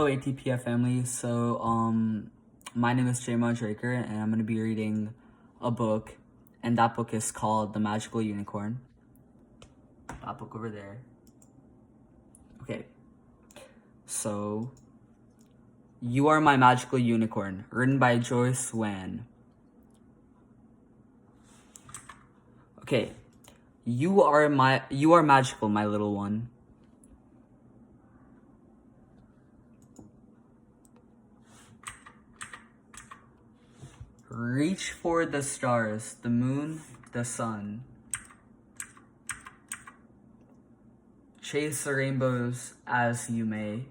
Hello ATPF family. My name is Jayma Draker and I'm gonna be reading a book, and that book is called The Magical Unicorn. That book over there. Okay. So You Are My Magical Unicorn, written by Joyce Wan. Okay. You are magical, my little one. Reach for the stars, the moon, the sun. Chase the rainbows as you may.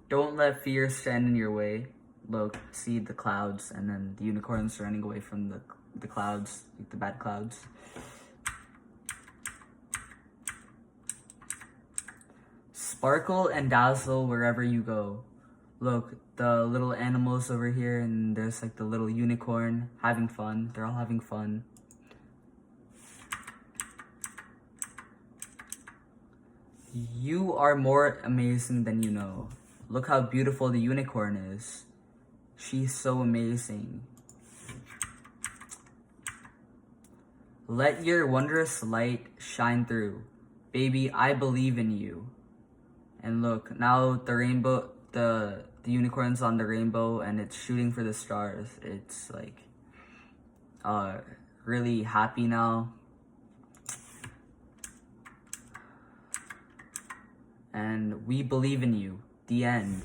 Don't let fear stand in your way. Look, see the clouds, and then the unicorns running away from the clouds, like the bad clouds. Sparkle and dazzle wherever you go. Look, the little animals over here, and there's like the little unicorn having fun. They're all having fun. You are more amazing than you know. Look how beautiful the unicorn is. She's so amazing. Let your wondrous light shine through. Baby, I believe in you. And look, now the rainbow, the unicorn's on the rainbow and it's shooting for the stars. It's like really happy now. And we believe in you. The end.